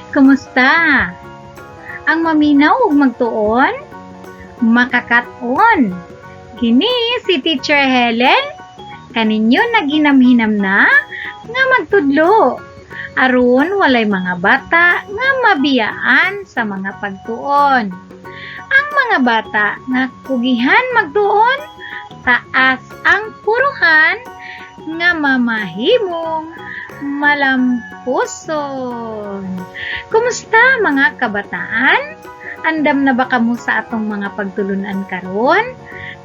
Kumusta? Ang maminaw ug magtuon? Makakaton. Kini si Teacher Helen. Kaninyo naginamhinam na nga magtudlo. Aron walay mga bata nga mabiyaan sa mga pagtuon. Ang mga bata nga kugihan magtuon, taas ang puruhan nga mamahimong malampuson. Kumusta mga kabataan? Andam na ba kamo sa atong mga pagtulunan karon?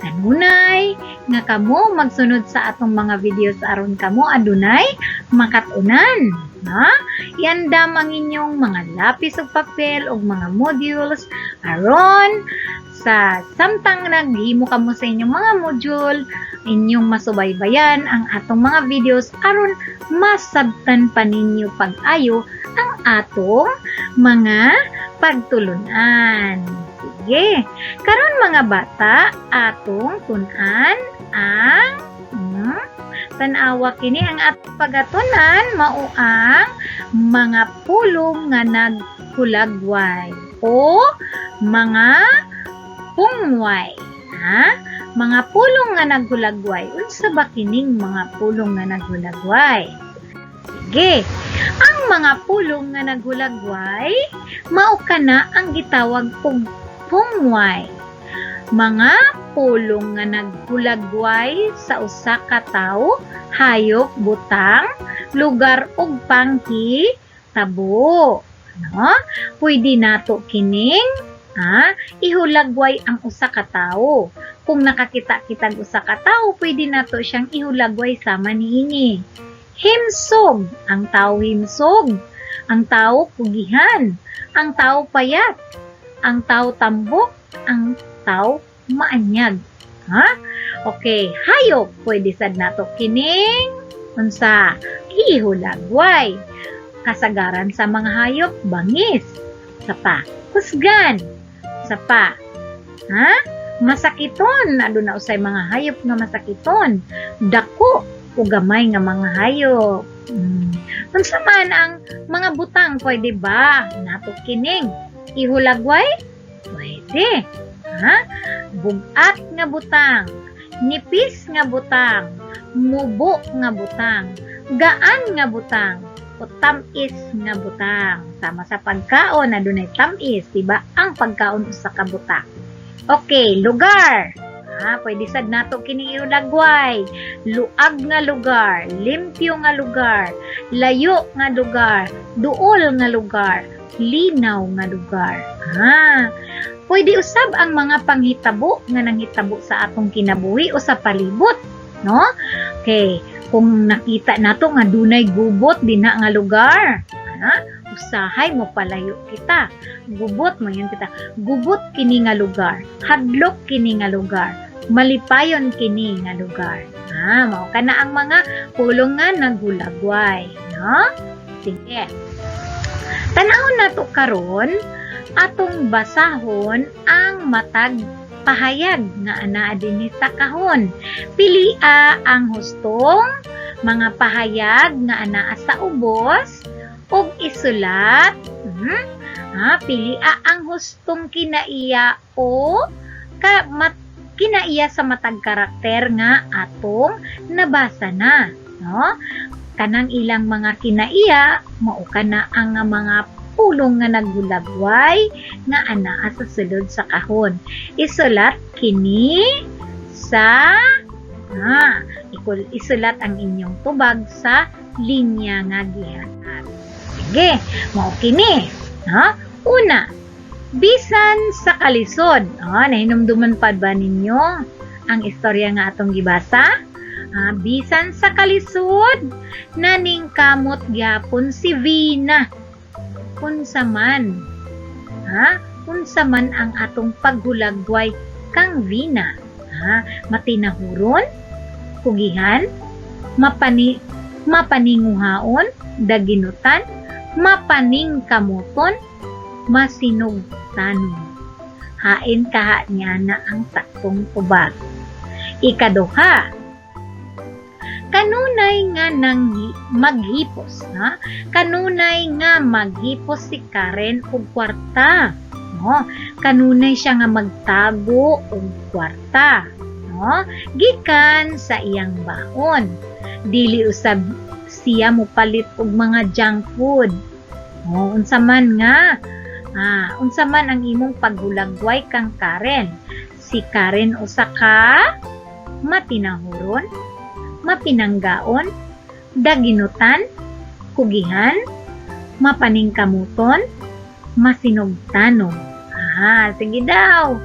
Kanunay nga kamo magsunod sa atong mga videos aron kamo adunay makatunan, ha? Iandam ang inyong mga lapis ug papel ug mga modules aron sa samtang naghimo kamo sa inyong mga module, inyong masubaybayan ang atong mga videos aron masabtan pa ninyo pag-ayo ang atong mga pagtulunan. Sige, karon mga bata, atong tunan ang tanawa kini ang atong pagatunan mao ang mga pulong nga naghulagway o mga pungway, ha? Mga pulong nga naghulagway. Unsa ba kining mga pulong nga naghulagway? Sige, ang mga pulong nga naghulagway mao kana ang gitawag og pungway. Mga pulong nga naghulagway sa usa ka tawo, hayop, butang, lugar ug panghitabo. No? Pwede nato kining ihulagway ang usa ka tawo. Kung nakakita kitag usa ka tawo, pwede nato siyang ihulagway sama niini. Himsog, ang tawo himsog, ang tawo pugihan, ang tawo payat, ang tawo tambok, ang tawo maanyag. Ha? Okay, hayop, pwede sad nato kining unsa ihulagway. Kasagaran sa mga hayop, bangis, sapa, husgan, sapa, ha? Masakiton, aduna usay mga hayop nga masakiton, dako o gamay nga mga hayop. Unsa man ang mga butang, pwede ba nato kining ihulagway? Pwede. Ha? Bugat nga butang, nipis nga butang, mubo nga butang, gaan nga butang, o tamis nga butang. Sama sa pagkaon, adunay tamis, diba? Ang pagkaon usa ka butang. Okay, lugar. Pwede sad nato kini ihulagway. Luag nga lugar, limpyo nga lugar, layo nga lugar, duol nga lugar, linaw nga lugar. Pwede usab ang mga panghitabo nga nanghitabo sa atong kinabuhi o sa palibot, no? Okay, kung nakita nato nga dunay gubot dinha nga lugar, usahay mo palayo kita. Gubot mo yun kita. Gubot kini nga lugar, hadlok kini nga lugar, malipayon kini nga lugar. Mao kana ang mga pulong nga naghulagway, no? Sige. Tanawon nato karon atong basahon ang matag pahayag nga anaa dinhi sa kahon. Pilia ang hustong mga pahayag nga anaa sa ubos ug isulat. Pilia ang hustong kinaiya o kinaiya sa matag karakter nga atong nabasa na, no? Kanang ilang mga kinaiya mao kana ang mga pulong nga naghulagway nga anaa sa sulod sa kahon. Isulat kini sa isulat ang inyong tubag sa linya nga gihatag. Sige, mao kini. Una, bisan sa kalisod. Nahinumduman pa ba ninyo ang istorya nga atong gibasa? Bisan sa kalisod, naningkamot gyapon si Vina. Unsa man ang atong paghulagway kang Vina. Matinahuron, kugihan, mapaninguhaon, daginutan, mapaningkamuton, masinugtanon. Hain kaha niya na ang saktong tubag. Ikaduha, Kanunay nga maghipos, na? Kanunay nga maghipos si Karen og kwarta, no? Kanunay siya nga magtago og kwarta, no? Gikan sa iyang baon. Dili usab siya mopalit og mga junk food. No, unsa man ang imong paghulagway kang Karen? Si Karen usa ka matinahuron, mapinanggaon, daginutan, kugihan, mapaningkamuton, masinugtanon. Sige daw.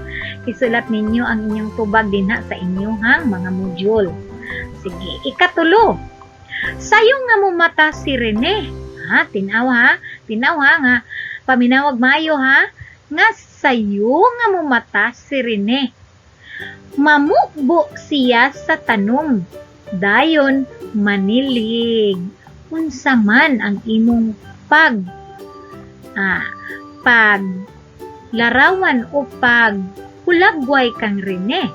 Isulat ninyo ang inyong tubag dinha sa inyong mga module. Sige, ikatulo. Sayo nga mo mata si Rene. Tinaw nga. Paminawag mayo nga sayo nga mo mata si Rene. Mamukbo siya sa tanong. Dayon manilig. Unsa man ang imong larawan o hulagway kang Rene.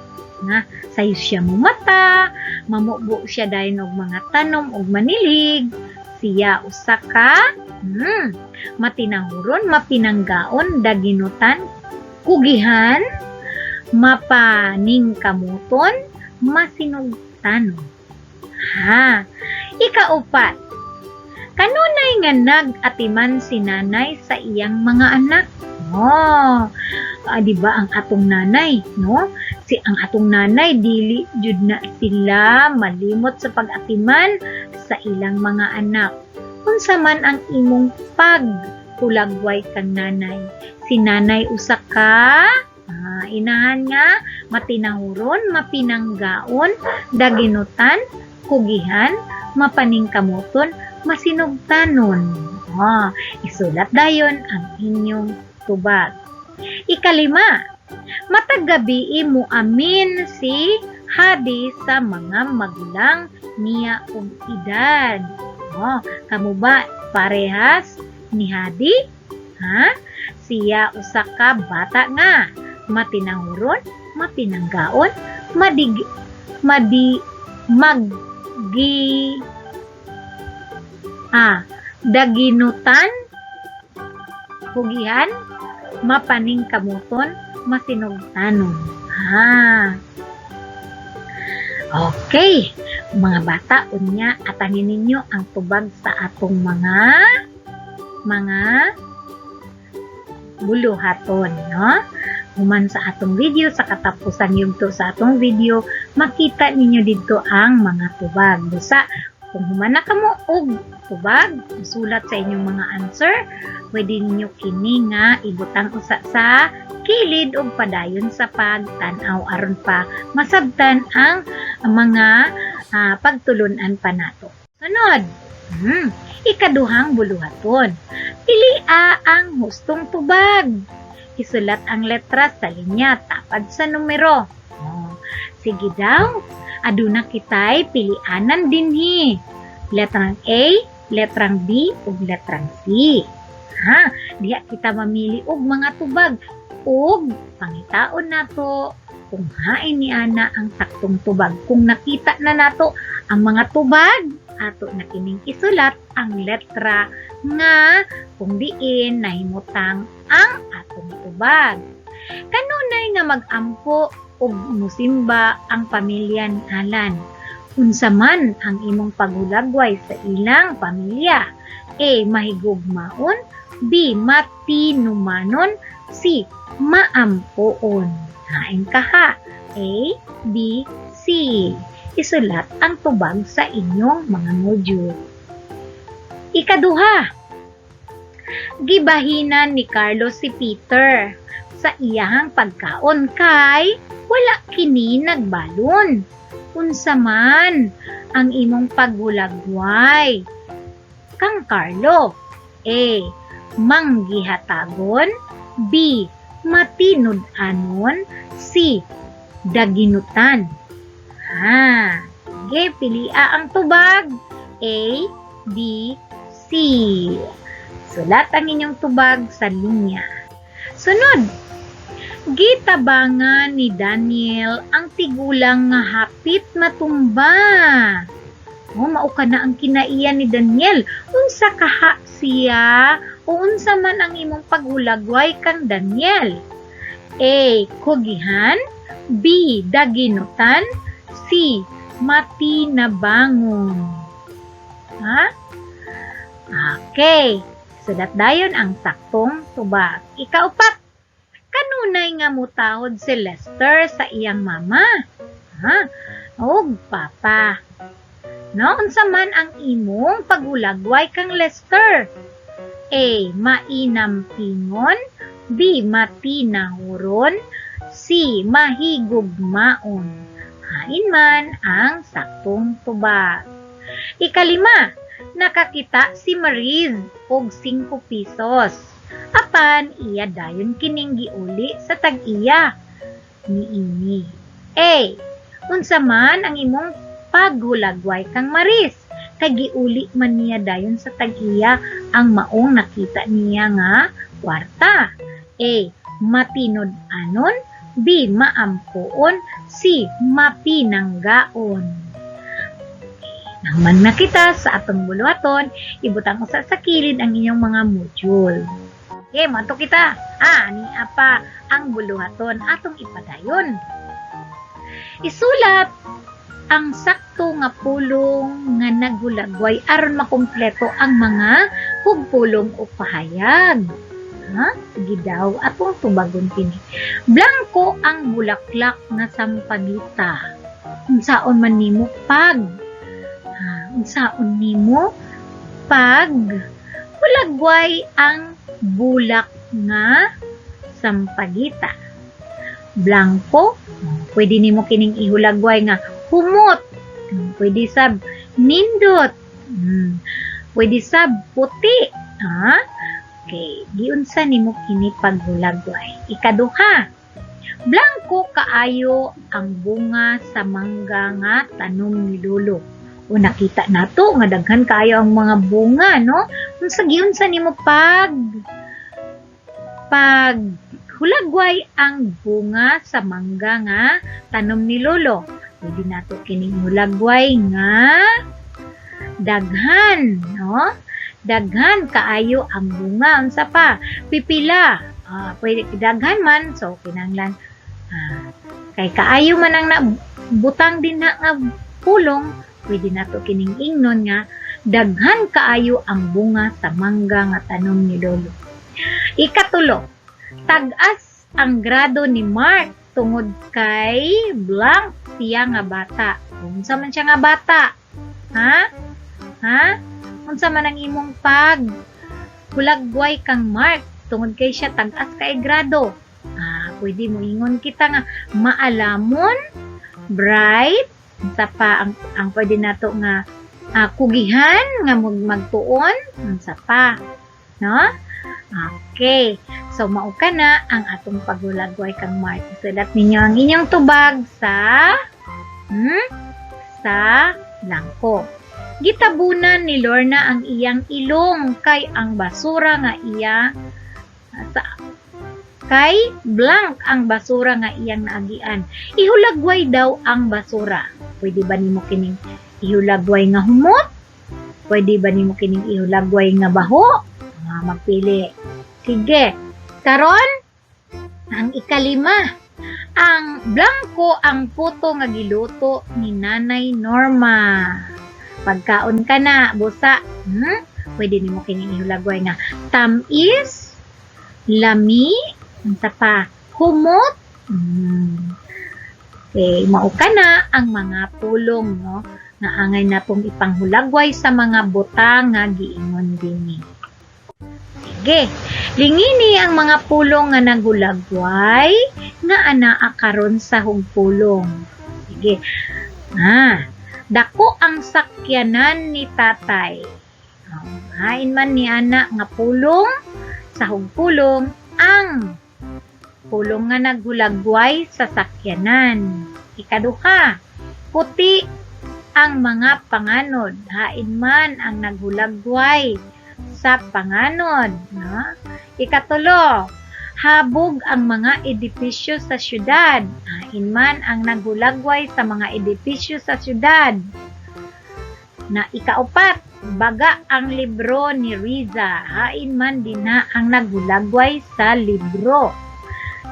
Sayo siya mo mata, mamukbo siya dayon og mga tanom og manilig. Siya usa ka matinahuron, mapinanggaon, daginutan, kugihan, mapaningkamuton, masinugtanon. Ikaupat. Kanunay nga nag-atiman si nanay sa iyang mga anak. Di ba ang atong nanay, no? Ang atong nanay dili jud na sila malimot sa pag-atiman sa ilang mga anak. Unsa man ang imong paghulagway kang nanay? Si nanay usa ka inahan nga matinahuron, mapinanggaon, daginutan, kugihan, mapaningkamuton, masinugtanon. Isulat dayon ang inyong tubag. Ikalima, matag gabi mo amin si Hadi sa mga magulang niya og edad. Kamu ba parehas ni Hadi? Siya usa ka bata nga matinahuron, mapinanggaon, daginutan, kugihan, mapaningkamuton, masinugtanon. Okay, mga bata, unya atanin ninyo ang tubag sa atong mga buluhaton, no? Human sa atong video, sa katapusan yugto sa atong video, makita ninyo dito ang mga tubag. Busa, kung human na kamo og tubag, sulat sa inyong mga answer, pwede ninyo kini nga ibutang usa sa kilid og padayon sa pagtan-aw aron pa masabtan ang mga pagtulunan pa nato. Sunod, ikaduhang buluhaton. Pilia ang hustong tubag. Isulat ang letra sa linya tapad sa numero. Sige daw, aduna kitay pilianan dinhi. Letrang A, letrang B, ug letrang C. Diha kita mamili og mga tubag ug pangitaon nato kung hain ni ana ang saktong tubag. Kung nakita na nato ang mga tubag, ato na kining isulat ang letra nga kung diin nahimutang ang atong tubag. Kanunay nga mag-ampo ug musimba ang pamilya ni Alan. Unsa man ang imong paghulagway sa ilang pamilya? A. Mahigugmaon, B. Matinumanon, C. Maampoon. Hain ka ha. A, B, C. Isulat ang tubag sa inyong mga module. Ikaduha. Gibahinan ni Carlos si Peter sa iyang pagkaon kay wala kini nagbalon. Unsa man ang imong paghulagway kang Carlo? A. Manggihatagon, B. Matinud-anon, C. Daginutan. Sige, pilia ang tubag. A, B, C. Sulat ang inyong tubag sa linya. Sunod, gitabangan ni Daniel ang tigulang nga hapit matumba. O, mao ka na ang kinaiya ni Daniel. Unsa kaha siya o unsa man ang imong paghulagway kang Daniel? A. Kugihan. B. Daginutan. C. Matinabangon. Ha? Okay. Sulat dayon ang saktong tubag. Ikaupat. Kanunay nga mutahod si Lester sa iyang mama? Ha? Og papa. No, unsa man ang imong paghulagway kang Lester? A. Mainampingon. B. Matinahuron. C. Mahigugmaon. Hain man ang saktong tubag. Ikalima, nakakita si Mariz og 5 pesos. Apan iya dayon kining giuli sa tag-iya niini. A. Unsa man ang imong paghulagway kang Mariz? Kay giuli man niya dayon sa tag-iya ang maong nakita niya nga kwarta. A. Matinod-anon. B. Maampuon. C. Mapinanggaon. Nang nakita sa atong buluhaton, ibutang usa sa kilid ang inyong mga module. Okay, mato kita. Ni apa ang buluhaton atong ipadayon. Isulat ang sakto nga pulong nga naghulagway aron makumpleto ang mga hugpulong o pahayag. Sige daw, atong tubagon kini. Blanco ang bulaklak nga sampagita. Unsaon man nimo pag? Unsaon nimo pag hulagway ang bulak nga sampagita? Blanco, pwede nimo kining ihulagway nga humot. Pwede sab nindot. Pwede sab puti. Okay, giunsa nimo kini paghulagway. Ikaduha, blanco kaayo ang bunga sa mangga nga tanom ni lolo. O nakita nato nga daghan kaayo ang mga bunga, no? Unsa giunsa nimo paghulagway ang bunga sa mangga nga tanom ni lolo. Pwede nato kining hulagway nga daghan, no? Daghan kaayo ang bunga. Unsa pa? Pipila. Pwede daghan man, so kinahanglan kay kaayo man ang butang din na nga pulong, pwede nato kining ingnon nga daghan kaayo ang bunga sa mangga nga tanom ni lolo. Ikatulo, tag-as ang grado ni Mark tungod kay blank siya nga bata. Unsa man siya nga bata? Unsa man ang imong paghulagway kang Mark tungod kay siya tag-as kay grado? Pwede mo ingon kita nga maalamon, bright, unsa pa ang pwede nato nga kugihan nga magtuon, unsa pa, no? Okay, so mao ka na ang atong paghulagway kang Mark. Sulat ninyo ang inyong tubag sa blanco. Gitabunan ni Lorna ang iyang ilong kay ang basura nga kay blank ang basura nga iyang naagian. Ihulagway daw ang basura. Pwede ba nimo kining ihulagway nga humot? Pwede ba nimo kining ihulagway nga baho? Magpili. Sige. Karon, ang ikalima. Ang blanco ang puto nga giluto ni Nanay Norma. Pagkaon ka na, busa. Pwede nimo kining ihulagway nga tamis, lami, unsa pa, humot. Okay, mao ka na ang mga pulong, no, nga angay natong ipanghulagway sa mga butang nga giingon dinhi. Sige, lingini ang mga pulong nga naghulagway nga anaa karon sa hugpulong. Sige. Dako ang sakyanan ni tatay. Hain man ni ana nga pulong sa hugpulong ang pulong nga naghulagway sa sakyanan. Ikaduha, puti ang mga panganod. Hain man ang naghulagway sa panganod. No? Ikatulo, habog ang mga edipisyo sa syudad. Hain man ang naghulagway sa mga edipisyo sa syudad. Na ikaupat, baga ang libro ni Riza, hain man din na ang naghulagway sa libro.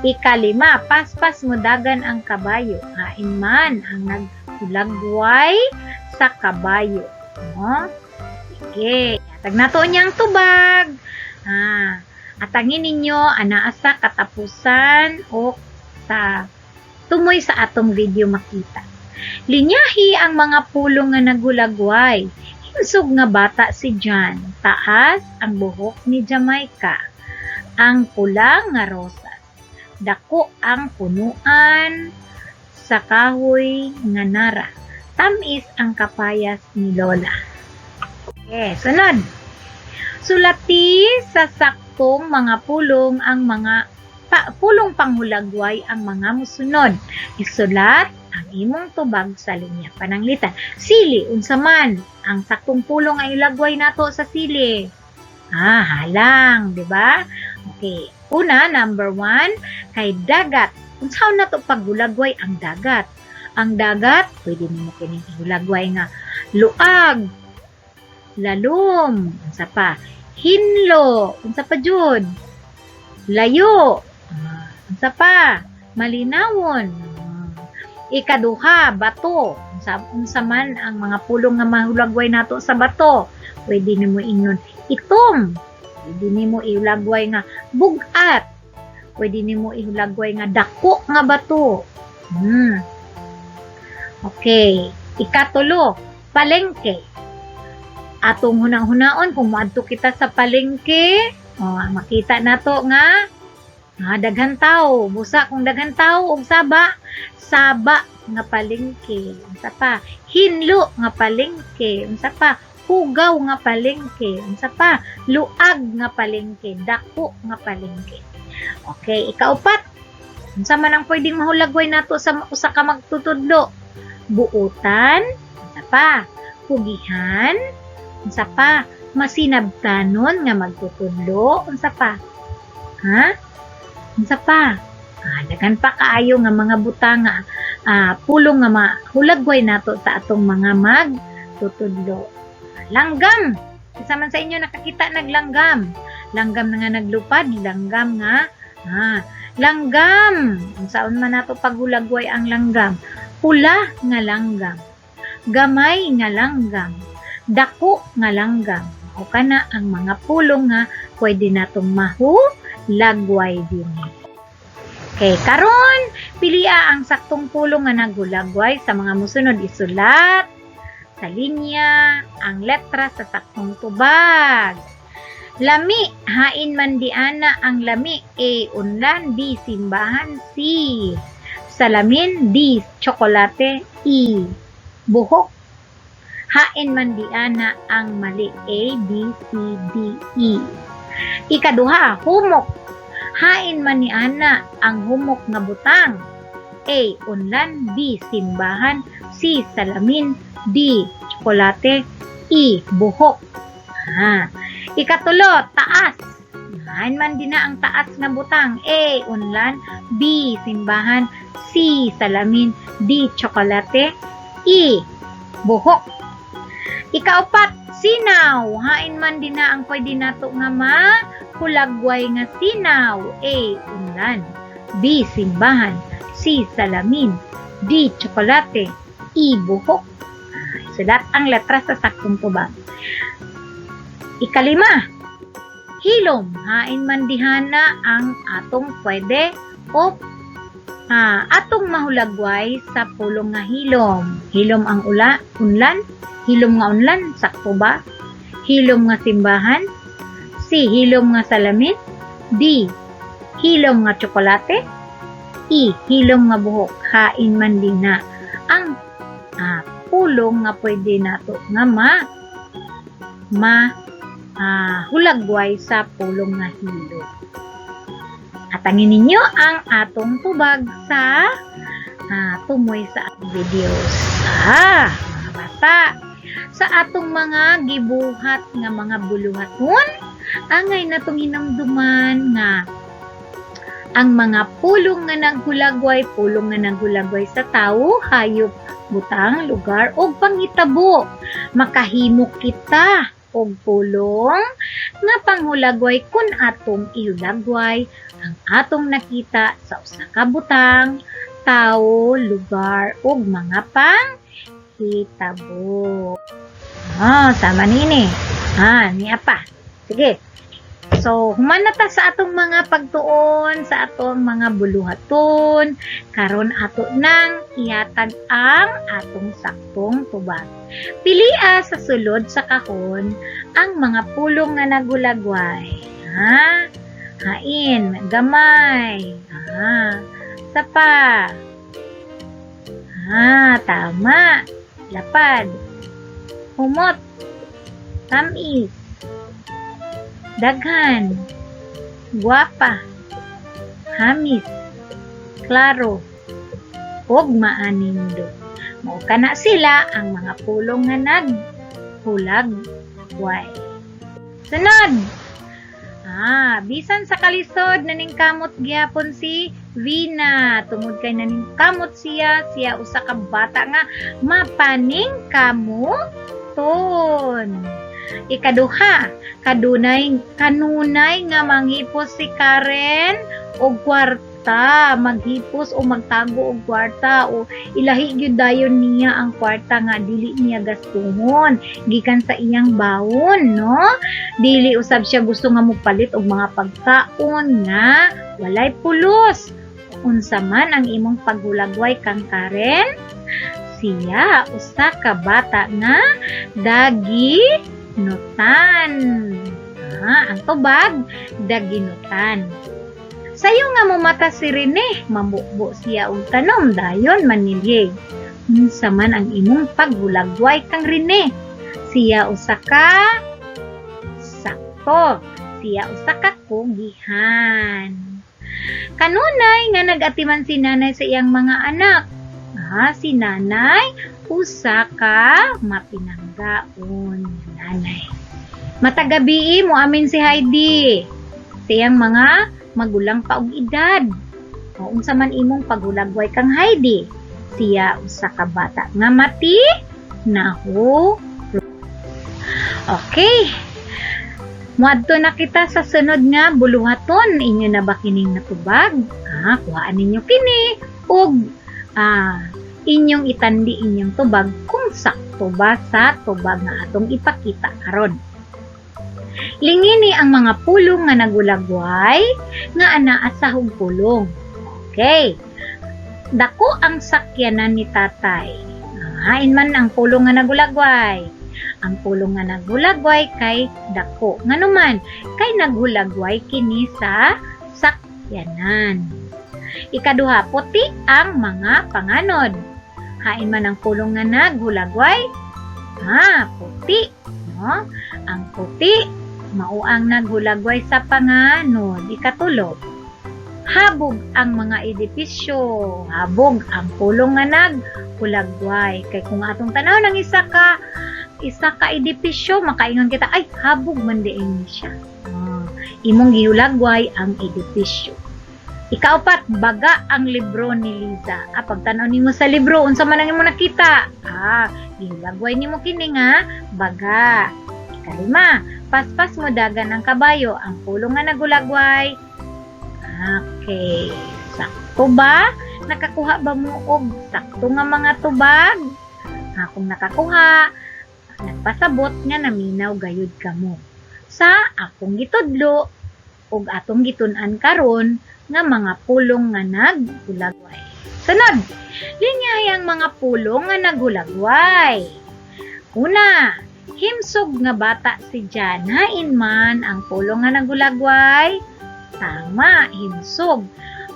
Ikalima, paspas mudagan ang kabayo, hain man ang naghulagway sa kabayo. No? Sige, atag nato niyang tubag. Atangin ninyo, anaa sa katapusan o sa tumoy sa atong video makita. Linyahi ang mga pulong nga naghulagway. Hinsog nga bata si John. Taas ang buhok ni Jamaica. Ang pula nga rosas. Dako ang punuan sa kahoy nga nara. Tamis ang kapayas ni Lola. Okay, sunod. Sulati sa saktong mga pulong ang mga pulong panghulagway ang mga musunod. Isulat ang imong tubag sa linya pananglitan. Sili, unsa man ang saktong pulong ay ilagway nato sa sili? Halang, di ba? Okay. Una, number 1, kay dagat. Unsaon nato paghulagway ang dagat? Ang dagat, pwede nimo kining ihulagway nga luag, lalom, unsa pa? Hinlo, unsa pa jud? Layo, unsa pa? Malinawon. Ikaduha, bato. Unsa man ang mga pulong nga mahulagway nato sa bato. Pwede nimo ingon itom. Pwede nimo ihulagway nga bugat. Pwede nimo ihulagway nga dako nga bato. Okay. Ikatulo, palengke. Atong hunang-hunaon kung moadto kita sa palengke, makita nato nga daghan tawo. Busa kung daghan tawo og saba nga palengke. Unsa pa? Hinlo nga palengke. Unsa pa? Hugaw nga palengke. Unsa pa? Luag nga palengke. Dako nga palengke. Okay, ikaupat. Unsa man ang pwedeng mahulagway nato sa usa ka magtutudlo? Buutan. Unsa pa? Pugihan. Unsa pa? Masinabtanon nga magtutudlo. Unsa pa? Unsa pa? Daghan pa kaayo nga mga butanga, pulong nga mahulagway nato sa atong mga magtutudlo. Langgam. Isa man sa inyo nakakita naglanggam. Langgam na nga naglupad, langgam nga. Langgam. Unsaon man nato paghulagway ang langgam? Pula nga langgam. Gamay nga langgam. Dako nga langgam. O kana ang mga pulong nga pwede natong mahulagway dinhi. Okay, karon pilia ang saktong pulong nga naghulagway sa mga musunod. Isulat sa linya ang letra sa saktong tubag. Lami, hain man di ana ang lami. A, unlan. B, simbahan. C, salamin. D, tsokolate. E, buhok. Hain man di ana ang mali. A, B, C, D, E. Ikaduha, humok. Hain man ni ana ang humok nga butang. A, unlan. B, simbahan. C, salamin. D, tsokolate. E, buhok. Ikatulo, taas. Hain man din na ang taas nga butang. A, unlan. B, simbahan. C, salamin. D, tsokolate. E, buhok. Ikaupat, sinaw. Hain man din na ang pwede nato nga mahulagway nga sinaw. A, unlan. B, simbahan. C, salamin. D, tsokolate. E, buhok. Sulat ang letra sa saktong tubag. Ikalima, hilom. Hain man dihana ang atong pwede o atong mahulagway sa pulong nga hilom. Hilom ang unlan. Hilom nga unlan, sakto ba? Hilom nga simbahan. C, hilom nga salamin. D, hilom nga tsokolate. E, hilom nga buhok. Hain man din na ang pulong nga pwede nato nga hulagway sa pulong nga hilom. Atangin ninyo ang atong tubag sa tumoy sa videos. Mga bata, sa atong mga gibuhat nga mga buluhaton, angay natong hinamduman nga ang mga pulong nga naghulagway sa tao, hayop butang, lugar ug panghitabo. Makahimo kita og pulong nga panghulagway kun atong ihulagway ang atong nakita sa usa ka butang, tawo, lugar ug mga panghitabo. Sama nini. Niya pa. Sige. So, human na ta sa atong mga pagtuon, sa atong mga buluhaton, karon ato nang ihatag ang atong saktong tubag. Pilia sa sulod sa kahon ang mga pulong nga nagulagway. Hain, gamay. Sapa. Tama. Lapad. Humot. Tamis. Daghan, guwapa, hamis, klaro, ug maanindo. Mao kana sila ang mga pulong nga naghulagway. Sunod. Bisan sa kalisod naningkamot gyapon si Vina. Tungod kay naningkamot siya usa ka bata nga mapaningkamuton. Ikaduha, kanunay nga manghipos si Karen og kwarta, maghipos o magtago og kwarta o ilahi gyud dayon niya ang kwarta nga dili niya gastuhon gikan sa iyang bawon, no? Dili usab siya gusto nga mopalit og mga pagkaon nga walay pulos. Unsa man ang imong paghulagway kang Karen? Siya usa ka bata nga daginutan. Ang tubag, daginutan. Sayo nga mumata si Rene, mamukbo siya og tanom, dayon manilyeg. Unsa man ang imong paghulagway kang Rene? Siya usa ka sakto. Siya usa ka kugihan. Kanunay nga nagatiman si nanay sa iyang mga anak. Si nanay usa ka mapinanggaon nanay. Matagabi mo amin si Heidi. Siyang mga magulang pa og edad. Unsa man imong paghulagway kang Heidi? Siya usa ka bata nga nahu. Okay. Muadto na kita sa sunod nga buluhaton. Inyo na ba kining natubag? Kuhaan ninyo kini og inyong itandi inyong tubag kung sakto ba sa tubag nga atong ipakita karon. Lingini ang mga pulong nga nagulagway nga anaa sa hugpulong. Okay. Dako ang sakyanan ni tatay. Hain man ang pulong nga nagulagway. Ang pulong nga nagulagway kay dako. Nganuman kay naghulagway kini sa sakyanan. Ikaduha, puti ang mga panganod. Hain man ang pulong nga naghulagway. Puti. No? Ang puti, mao ang naghulagway sa panganod. Ikatulo, habog ang mga edipisyo. Habog ang pulong nga naghulagway. Kay kung atong tanaw ng isa ka edipisyo, makaingon kita, ay, habog man diin siya. Imong gihulagway ang edipisyo. Ikaapat, baga ang libro ni Liza. Pagtanaw nimo sa libro, unsa man ang imong nakita? Gihulagway nimo kini nga baga. Ikalima, paspas mo dagan ang kabayo. Ang pulong nga nagulagway. Okay. Sakto ba? Nakakuha ba mo og sakto nga mga tubag? Kung nakakuha, nagpasabot nga naminaw gayud kamo. Sa akong gitudlo og atong gitun-an karon nga mga pulong nga naghulagway. Sunod, linyahang mga pulong nga naghulagway. Una, himsog nga bata si Jan. Hain man ang pulong nga naghulagway. Tama, himsog.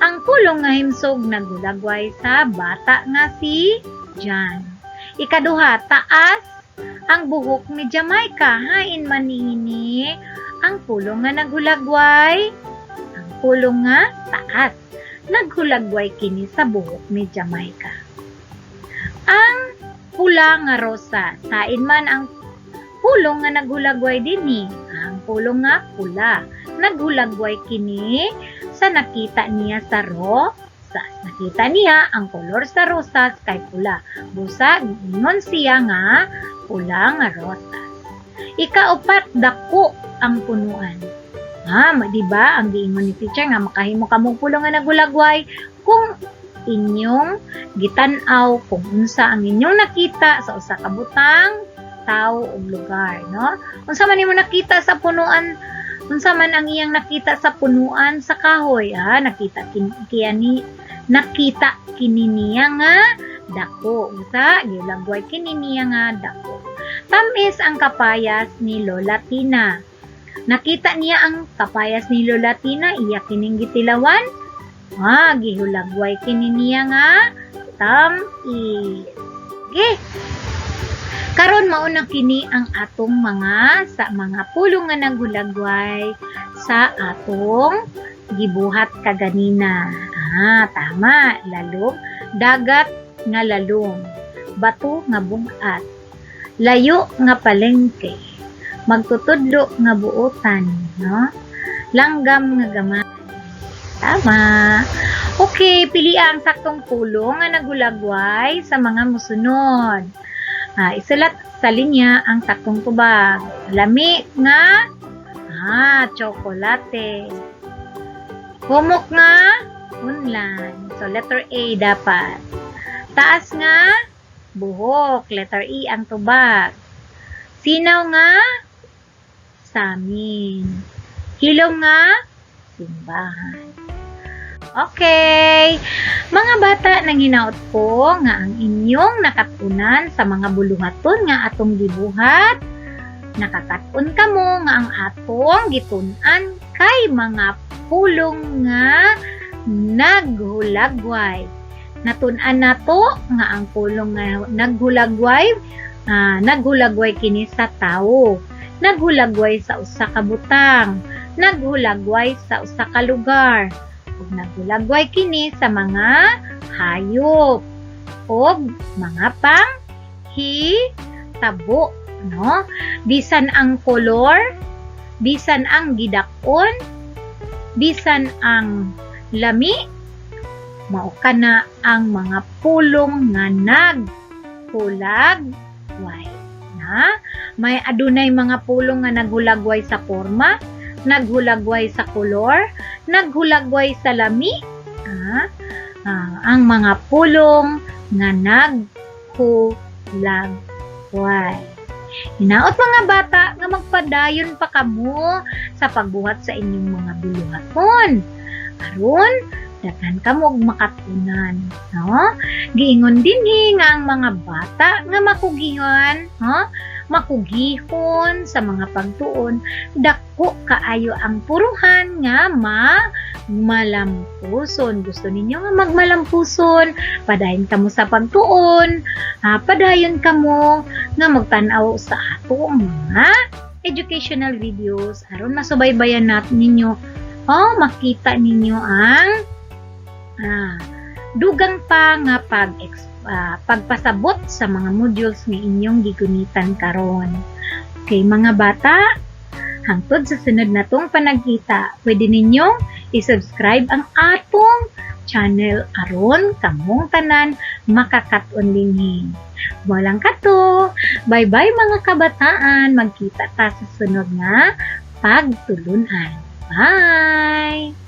Ang pulong nga himsog naghulagway sa bata nga si Jan. Ikaduha, taas ang buhok ni Jamaica. Hain man niini ang pulong nga naghulagway. Ang pulong nga taas naghulagway kini sa buhok ni Jamaica. Ang pula nga rosa, sain man ang pulong nga naghulagway dinhi. Ang pulong nga pula naghulagway kini sa nakita niya sa rosas. Nakita niya ang kolor sa rosas kay pula. Busa, ingon siya nga pula nga rosas. Ikaupat, dako ang punuan. Di ba ang giingon ni teacher nga makahimo kamong pulo nga nagulagway kung inyong gitan-aw kung unsa ang inyong nakita sa usa ka butang, tao ug lugar, no? Unsa man nimo nakita sa punuan, unsa man ang iyang nakita sa punuan sa kahoy, nakita kini niya nga dako. Usa, gilagway kini niya nga dako. Tamis ang kapayas ni Lola Tina. Nakita niya ang kapayas ni Lola Tina, iya kining gitilawan. Gihulagway kini niya nga tamis. Okay. Karon mao na kini ang atong mga pulong nga naghulagway sa atong gibuhat kaganina. Tama, lalong dagat nga lalong, bato nga bugat, layo nga palengke, magtutudlo nga buotan, no? Langgam nga gamay. Tama. Okay, pili ang saktong pulong nga naghulagway sa mga musunod. Isulat sa linya ang saktong tubag. Lami nga tsokolate. Humok nga unlan. So letter A dapat. Taas nga buhok. Letter E ang tubag. Sinaw nga samin. Hilong nga simbahan. Okay. Mga bata, nang hinaot ko nga ang inyong nakatunan sa mga buluhaton nga atong gibuhat. Nakakatun kamo nga ang atong gitunan kay mga pulong nga naghulagway. Natun-an nato nga ang pulong nga naghulagway kini sa tawo. Naghulagway sa usa ka butang. Naghulagway sa usa ka lugar. Ug naghulagway kini sa mga hayop ug mga panghitabo, no? Bisan ang kolor, bisan ang gidakon, bisan ang lami, mao kana ang mga pulong nga naghulagway, na may adunay mga pulong nga naghulagway sa forma, naghulagway sa kolor, naghulagway sa lami, ang mga pulong nga naghulagway. Hinaot mga bata nga magpadayon pa kamo sa pagbuhat sa inyong mga buluhaton. Aron daghan kamo og makatunan, no? Giingon dinhi nga ang mga bata nga makugihon sa mga pagtuon, dako kaayo ang puruhan nga malampuson. Gusto ninyo nga magmalampuson, padayon kamo sa pagtuon, padayon kamo nga magtan-aw sa atong mga educational videos aron masubaybayan natin ninyo, makita ninyo ang dugang pa nga pagpasabot sa mga modules nga inyong gigunitan karon. Okay, mga bata, hangtod sa sunod natong panagkita, pwede ninyong i-subscribe ang atong channel aron kamong tanan makakaton dinhi. Walang kato. Bye-bye mga kabataan. Magkita ta sa sunod nga pagtulunan. Bye!